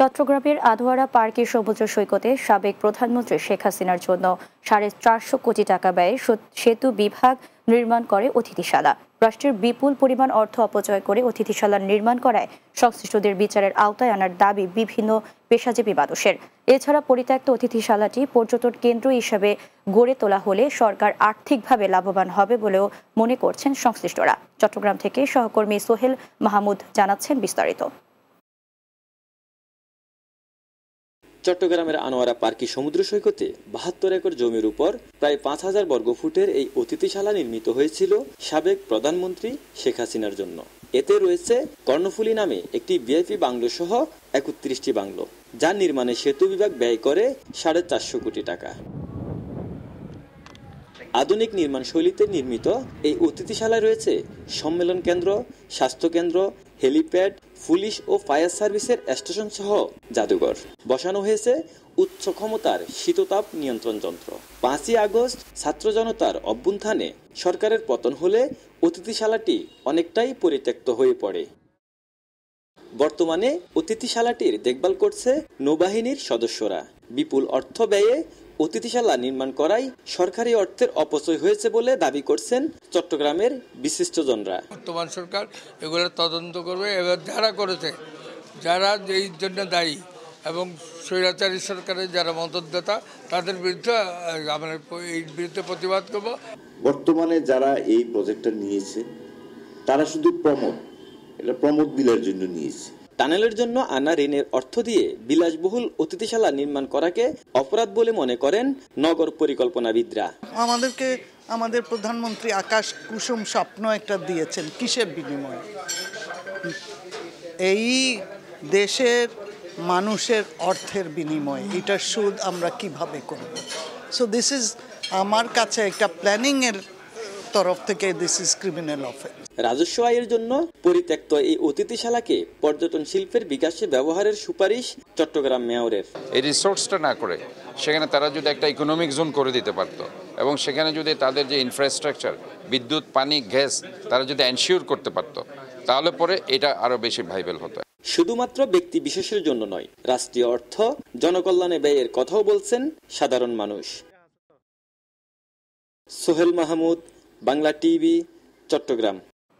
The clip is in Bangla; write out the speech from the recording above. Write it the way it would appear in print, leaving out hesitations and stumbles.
চট্টগ্রামের আধোয়ারা পার্কের সমুদ্র সৈকতে সাবেক প্রধানমন্ত্রী শেখ হাসিনার জন্য 450 কোটি টাকা ব্যয়ে সেতু বিভাগ নির্মাণ করে অতিথিশালা। রাষ্ট্রের বিপুল পরিমাণ অর্থ অপচয় করে অতিথিশালা নির্মাণ করায় সংশ্লিষ্টদের বিচারের আওতায় আনার দাবি বিভিন্ন পেশাজীবী মানুষের। এছাড়া পরিত্যক্ত অতিথিশালাটি পর্যটন কেন্দ্র হিসেবে গড়ে তোলা হলে সরকার আর্থিকভাবে লাভবান হবে বলেও মনে করছেন সংশ্লিষ্টরা। চট্টগ্রাম থেকে সহকর্মী সোহেল মাহমুদ জানাচ্ছেন বিস্তারিত। চট্টগ্রামের আনোয়ারা পার্কি সমুদ্র সৈকতে 72 একর জমির উপর প্রায় 5000 বর্গফুটের এই অতিথিশালা নির্মিত হয়েছিল সাবেক প্রধানমন্ত্রী শেখ হাসিনার জন্য। এতে রয়েছে কর্ণফুলী নামে একটি ভিআইপি বাংলো সহ 31টি বাংলো, যার নির্মাণে সেতু বিভাগ ব্যয় করে 450 কোটি টাকা। আধুনিক নির্মাণ শৈলীতে নির্মিত এই অতিথিশালায় রয়েছে সম্মেলন কেন্দ্র, স্বাস্থ্য কেন্দ্র, হেলিপ্যাড, পুলিশ ও ফায়ার সার্ভিসের স্টেশন সহ জাদুঘর। বসানো হয়েছে উচ্চ ক্ষমতার শীততাপ নিয়ন্ত্রণ যন্ত্র। 5ই আগস্ট ছাত্র জনতার অভ্যুত্থানে সরকারের পতন হলে অতিথিশালাটি অনেকটাই পরিত্যক্ত হয়ে পড়ে। বর্তমানে অতিথিশালাটির দেখভাল করছে নৌবাহিনীর সদস্যরা। বিপুল অর্থ ব্যয়ে অতিথিশালা নির্মাণ করাই সরকারি অর্থের অপচয় হয়েছে বলে দাবি করছেন চট্টগ্রামের বিশিষ্টজনরা। বর্তমান সরকার এগুলো তদন্ত করবে, এবার যারা করেছে, যারা এই জন্য দায়ী এবং স্বৈরাচারী সরকারের যারা মদতদাতা, তাদের বিরুদ্ধে আমরা এই বিরুদ্ধে প্রতিবাদ করব। বর্তমানে যারা এই প্রজেক্টটা নিয়েছে তারা শুধু প্রমোদ বিলের জন্য নিয়েছে। টানেলের জন্য আনা ঋণের অর্থ দিয়ে বিলাসবহুল অতিথিশালা নির্মাণ করাকে অপরাধ বলে মনে করেন নগর পরিকল্পনাবিদরা। আমাদেরকে আমাদের প্রধানমন্ত্রী আকাশ কুসুম স্বপ্ন একটা দিয়েছেন, কিসের বিনিময়ে? এই দেশের মানুষের অর্থের বিনিময়ে। এটার সুদ আমরা কিভাবে করব? সো দিস ইজ আমার কাছে একটা প্ল্যানিং এর তরফ থেকে দিস ইজ ক্রিমিনাল অফেন্স। রাজস্ব আয়ের জন্য পরিত্যক্ত এই অতিথিশালাকে পর্যটন শিল্পের বিকাশে ব্যবহারের সুপারিশ চট্টগ্রাম মেয়রের। এই রিসোর্সটা না করে সেখানে তারা যদি একটা ইকোনমিক জোন করে দিতে পারতো এবং সেখানে যদি তাদের যে ইনফ্রাস্ট্রাকচার, বিদ্যুৎ, পানি, গ্যাস তারা যদি এনশিওর করতে পারতো, তাহলে পরে এটা আরো বেশি ভাইবেল হতো। শুধুমাত্র ব্যক্তি বিশেষের জন্য নয়, রাষ্ট্রীয় অর্থ জনকল্যাণে ব্যয়ের কথাও বলছেন সাধারণ মানুষ। সোহেল মাহমুদ, বাংলা টিভি, চট্টগ্রাম।